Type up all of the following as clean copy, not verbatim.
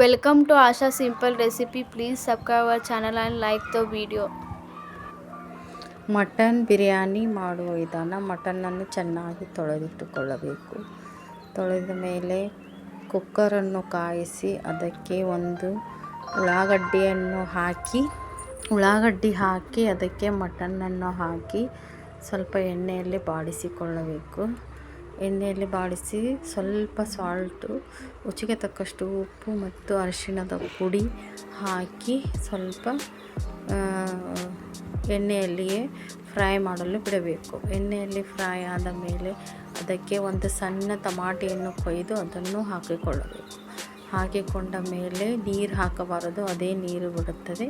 Welcome to Asha Simple Recipe. Please subscribe our channel and like the video. Mutton biryani ಮಾಡುವ ವಿಧಾನ. ಮಟನನ್ನು ಚೆನ್ನಾಗಿ ತೊಳೆದಿಟ್ಟುಕೊಳ್ಳಬೇಕು. ತೊಳೆದ ಮೇಲೆ ಕುಕ್ಕರನ್ನು ಕಾಯಿಸಿ ಅದಕ್ಕೆ ಒಂದು ಉಳ್ಳಾಗಡ್ಡಿ ಹಾಕಿ ಅದಕ್ಕೆ ಮಟನನ್ನು ಹಾಕಿ ಸ್ವಲ್ಪ ಎಣ್ಣೆಯಲ್ಲಿ ಬಾಡಿಸಿಕೊಳ್ಳಬೇಕು. ಎಣ್ಣೆಯಲ್ಲಿ ಬಾಡಿಸಿ ಸ್ವಲ್ಪ ಸಾಲ್ಟು, ರುಚಿಗೆ ತಕ್ಕಷ್ಟು ಉಪ್ಪು ಮತ್ತು ಅರಿಶಿಣದ ಪುಡಿ ಹಾಕಿ ಸ್ವಲ್ಪ ಎಣ್ಣೆಯಲ್ಲಿಯೇ ಫ್ರೈ ಮಾಡಲು ಬಿಡಬೇಕು. ಎಣ್ಣೆಯಲ್ಲಿ ಫ್ರೈ ಆದ ಮೇಲೆ ಅದಕ್ಕೆ ಒಂದು ಸಣ್ಣ ಟಮಾಟೆಯನ್ನು ಕೊಯ್ದು ಅದನ್ನು ಹಾಕಿಕೊಳ್ಳಬೇಕು. ಹಾಕಿಕೊಂಡ ಮೇಲೆ ನೀರು ಹಾಕಬಾರದು, ಅದೇ ನೀರು ಬಿಡುತ್ತದೆ.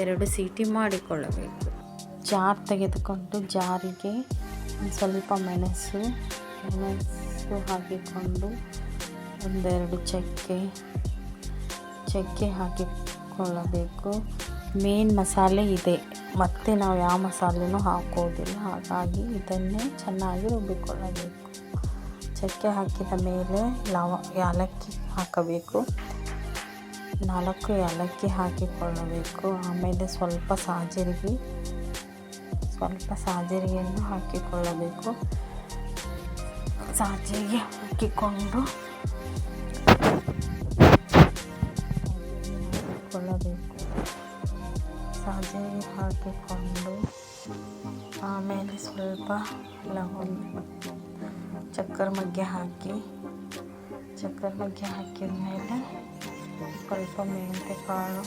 2 ಸೀಟಿ ಮಾಡಿಕೊಳ್ಳಬೇಕು. ಜಾರ್ ತೆಗೆದುಕೊಂಡು ಜಾರಿಗೆ ಸ್ವಲ್ಪ ಮೆಣಸು ಹಾಕಿಕೊಂಡು ಒಂದೆರಡು ಚಕ್ಕೆ ಹಾಕಿಕೊಳ್ಳಬೇಕು. ಮೇನ್ ಮಸಾಲೆ ಇದೆ, ಮತ್ತು ನಾವು ಯಾವ ಮಸಾಲೆನೂ ಹಾಕೋದಿಲ್ಲ, ಹಾಗಾಗಿ ಇದನ್ನೇ ಚೆನ್ನಾಗಿ ರುಬ್ಬಿಕೊಳ್ಳಬೇಕು. ಚಕ್ಕೆ ಹಾಕಿದ ಮೇಲೆ ಏಲಕ್ಕಿ ಹಾಕಬೇಕು. 4 ಏಲಕ್ಕಿ ಹಾಕಿಕೊಳ್ಳಬೇಕು. ಆಮೇಲೆ ಸ್ವಲ್ಪ ಸಾಜರಿಗೆಯನ್ನು ಹಾಕಿಕೊಳ್ಳಬೇಕು. ಸಾಜರಿಗೆ ಹಾಕಿಕೊಂಡು ಸಾಜರಿಗೆ ಹಾಕಿಕೊಂಡು ಆಮೇಲೆ ಸ್ವಲ್ಪ ಚಕ್ಕರ್ ಮಗ್ಗೆ ಹಾಕಿದ ಮೇಲೆ ಸ್ವಲ್ಪ ಮೆಂತ್ಯ ಕಾಳು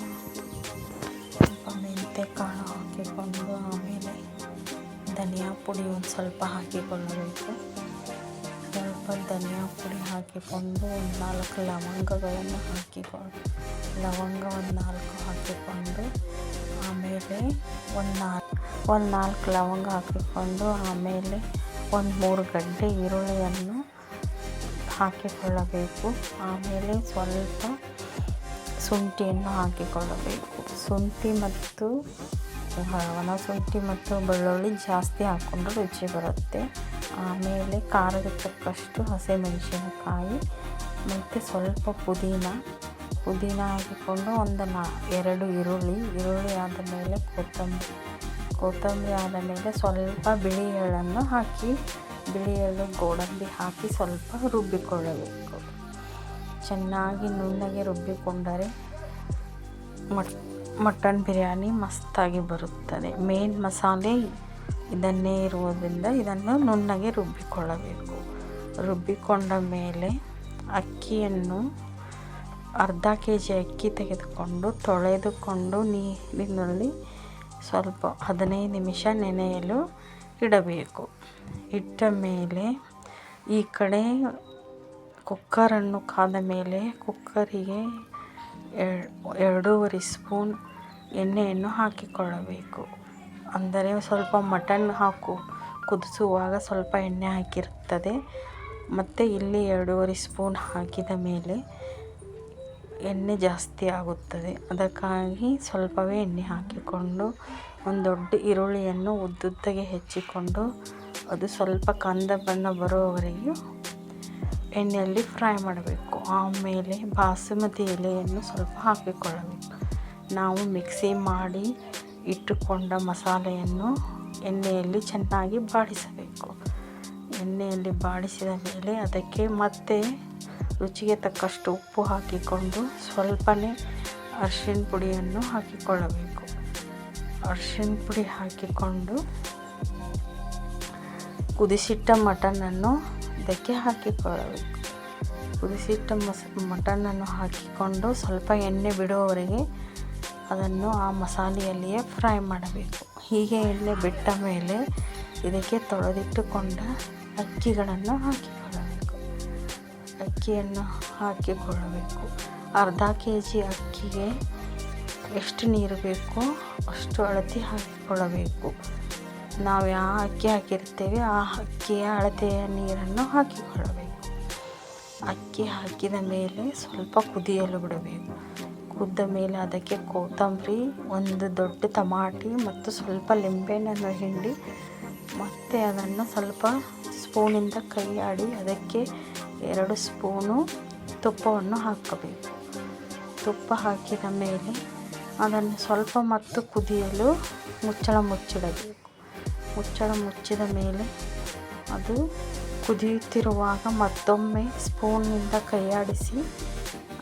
ಹಾಕಿಕೊಂಡು ಆಮೇಲೆ ಧನಿಯಾ ಪುಡಿ ಒಂದು ಸ್ವಲ್ಪ ಹಾಕಿಕೊಳ್ಳಬೇಕು. ಸ್ವಲ್ಪ ಧನಿಯಾ ಪುಡಿ ಹಾಕಿಕೊಂಡು 4 ಲವಂಗಗಳನ್ನು ಲವಂಗ 4 ಹಾಕಿಕೊಂಡು ಆಮೇಲೆ ಒಂದು 4 ಲವಂಗ ಹಾಕಿಕೊಂಡು ಆಮೇಲೆ 3 ಗಡ್ಡೆ ಈರುಳ್ಳಿಯನ್ನು ಹಾಕಿಕೊಳ್ಳಬೇಕು. ಆಮೇಲೆ ಸ್ವಲ್ಪ ಶುಂಠಿಯನ್ನು ಹಾಕಿಕೊಳ್ಳಬೇಕು. ಒಣ ಶುಂಠಿ ಮತ್ತು ಬೆಳ್ಳುಳ್ಳಿ ಜಾಸ್ತಿ ಹಾಕ್ಕೊಂಡು ರುಚಿ ಬರುತ್ತೆ. ಆಮೇಲೆ ಖಾರದ ತಕ್ಕಷ್ಟು ಹಸಿಮೆಣಸಿನಕಾಯಿ ಮತ್ತು ಸ್ವಲ್ಪ ಪುದೀನ ಹಾಕಿಕೊಂಡು 2 ಈರುಳ್ಳಿ ಆದ ಮೇಲೆ ಕೊತ್ತಂಬರಿ ಆದ ಮೇಲೆ ಸ್ವಲ್ಪ ಬಿಳಿ ಎಳ್ಳು ಗೋಡಂಬಿ ಹಾಕಿ ಸ್ವಲ್ಪ ರುಬ್ಬಿಕೊಳ್ಳಬೇಕು. ಚೆನ್ನಾಗಿ ನುಣ್ಣಗೆ ರುಬ್ಬಿಕೊಂಡರೆ ಮಟನ್ ಬಿರಿಯಾನಿ ಮಸ್ತಾಗಿ ಬರುತ್ತದೆ. ಮೇನ್ ಮಸಾಲೆ ಇದನ್ನೇ ಇರುವುದರಿಂದ ಇದನ್ನು ನುಣ್ಣಗೆ ರುಬ್ಬಿಕೊಳ್ಳಬೇಕು. ರುಬ್ಬಿಕೊಂಡ ಮೇಲೆ ಅಕ್ಕಿಯನ್ನು ಅರ್ಧ kg ಅಕ್ಕಿ ತೆಗೆದುಕೊಂಡು ತೊಳೆದುಕೊಂಡು ನೀರಿನಲ್ಲಿ ಸ್ವಲ್ಪ 15 ನಿಮಿಷ ನೆನೆಯಲು ಇಡಬೇಕು. ಇಟ್ಟ ಮೇಲೆ ಈ ಕಡೆ ಕುಕ್ಕರನ್ನು ಕಾದ ಮೇಲೆ ಕುಕ್ಕರಿಗೆ 2.5 ಸ್ಪೂನ್ ಎಣ್ಣೆಯನ್ನು ಹಾಕಿಕೊಳ್ಳಬೇಕು. ಅಂದರೆ ಸ್ವಲ್ಪ ಮಟನ್ ಕುದಿಸುವಾಗ ಸ್ವಲ್ಪ ಎಣ್ಣೆ ಹಾಕಿರುತ್ತದೆ, ಮತ್ತು ಇಲ್ಲಿ 2.5 ಸ್ಪೂನ್ ಹಾಕಿದ ಮೇಲೆ ಎಣ್ಣೆ ಜಾಸ್ತಿ ಆಗುತ್ತದೆ. ಅದಕ್ಕಾಗಿ ಸ್ವಲ್ಪವೇ ಎಣ್ಣೆ ಹಾಕಿಕೊಂಡು ಒಂದು ದೊಡ್ಡ ಈರುಳ್ಳಿಯನ್ನು ಉದ್ದುದ್ದಗೆ ಹೆಚ್ಚಿಕೊಂಡು ಅದು ಸ್ವಲ್ಪ ಕಂದ ಬಣ್ಣ ಬರುವವರೆಗೂ ಎಣ್ಣೆಯಲ್ಲಿ ಫ್ರೈ ಮಾಡಬೇಕು. ಆಮೇಲೆ ಬಾಸುಮತಿ ಎಲೆಯನ್ನು ಸ್ವಲ್ಪ ಹಾಕಿಕೊಳ್ಳಬೇಕು. ನಾವು ಮಿಕ್ಸಿ ಮಾಡಿ ಇಟ್ಟುಕೊಂಡ ಮಸಾಲೆಯನ್ನು ಎಣ್ಣೆಯಲ್ಲಿ ಚೆನ್ನಾಗಿ ಬಾಡಿಸಬೇಕು. ಎಣ್ಣೆಯಲ್ಲಿ ಬಾಡಿಸಿದ ಮೇಲೆ ಅದಕ್ಕೆ ಮತ್ತೆ ರುಚಿಗೆ ತಕ್ಕಷ್ಟು ಉಪ್ಪು ಹಾಕಿಕೊಂಡು ಸ್ವಲ್ಪನೇ ಅರಿಶಿಣ ಪುಡಿಯನ್ನು ಹಾಕಿಕೊಳ್ಳಬೇಕು. ಅರಿಶಿಣ ಪುಡಿ ಹಾಕಿಕೊಂಡು ಕುದಿಸಿಟ್ಟ ಮಟನನ್ನು ಇದಕ್ಕೆ ಹಾಕಿಕೊಳ್ಳಬೇಕು. ಕುದಿಸಿಟ್ಟ ಮಟನನ್ನು ಹಾಕಿಕೊಂಡು ಸ್ವಲ್ಪ ಎಣ್ಣೆ ಬಿಡುವವರೆಗೆ ಅದನ್ನು ಆ ಮಸಾಲೆಯಲ್ಲಿಯೇ ಫ್ರೈ ಮಾಡಬೇಕು. ಹೀಗೆ ಎಣ್ಣೆ ಬಿಟ್ಟ ಮೇಲೆ ಇದಕ್ಕೆ ತೊಳೆದಿಟ್ಟುಕೊಂಡ ಅಕ್ಕಿಗಳನ್ನು ಹಾಕಿಕೊಳ್ಳಬೇಕು. ಅರ್ಧ kg ಅಕ್ಕಿಗೆ ಎಷ್ಟು ನೀರು ಬೇಕೋ ಅಷ್ಟು ಅಳತೆ ಹಾಕಿಕೊಳ್ಳಬೇಕು. ನಾವು ಯಾವ ಅಕ್ಕಿ ಹಾಕಿರ್ತೇವೆ ಆ ಅಕ್ಕಿಯ ಅಳತೆಯ ನೀರನ್ನು ಹಾಕಿಕೊಳ್ಳಬೇಕು. ಅಕ್ಕಿ ಹಾಕಿದ ಮೇಲೆ ಸ್ವಲ್ಪ ಕುದಿಯಲು ಬಿಡಬೇಕು. ಕುದ್ದ ಮೇಲೆ ಅದಕ್ಕೆ ಕೊತ್ತಂಬರಿ, ಒಂದು ದೊಡ್ಡ ಟಮಾಟಿ ಮತ್ತು ಸ್ವಲ್ಪ ಲಿಂಬೆಹಣ್ಣನ್ನು ಹಿಂಡಿ ಮತ್ತು ಅದನ್ನು ಸ್ವಲ್ಪ ಸ್ಪೂನಿಂದ ಕೈ ಆಡಿ ಅದಕ್ಕೆ 2 ಸ್ಪೂನು ತುಪ್ಪವನ್ನು ಹಾಕಬೇಕು. ತುಪ್ಪ ಹಾಕಿದ ಮೇಲೆ ಅದನ್ನು ಸ್ವಲ್ಪ ಮತ್ತು ಕುದಿಯಲು ಮುಚ್ಚಳ ಮುಚ್ಚಿಡಬೇಕು. ಮುಚ್ಚಳ ಮುಚ್ಚಿದ ಮೇಲೆ ಅದು ಕುದಿಯುತ್ತಿರುವಾಗ ಮತ್ತೊಮ್ಮೆ ಸ್ಪೂನ್ನಿಂದ ಕೈಯಾಡಿಸಿ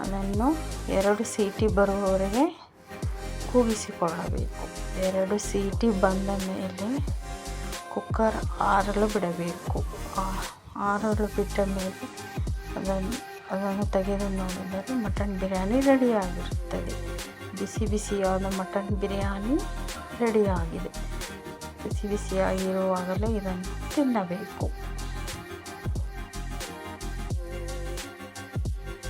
ಅದನ್ನು 2 ಸೀಟಿ ಬರುವವರೆಗೆ ಕೂಗಿಸಿಕೊಳ್ಳಬೇಕು. 2 ಸೀಟಿ ಬಂದ ಮೇಲೆ ಕುಕ್ಕರ್ ಆರಲು ಬಿಡಬೇಕು. ಆರಲು ಬಿಟ್ಟ ಮೇಲೆ ಅದನ್ನು ತೆಗೆದು ನೋಡಿದರೆ ಮಟನ್ ಬಿರಿಯಾನಿ ರೆಡಿಯಾಗಿರುತ್ತದೆ. ಬಿಸಿ ಬಿಸಿಯಾದ ಮಟನ್ ಬಿರಿಯಾನಿ ರೆಡಿಯಾಗಿದೆ. ಬಿಸಿ ಬಿಸಿಯಾಗಿರುವಾಗಲೇ ಇದನ್ನು ತಿನ್ನಬೇಕು.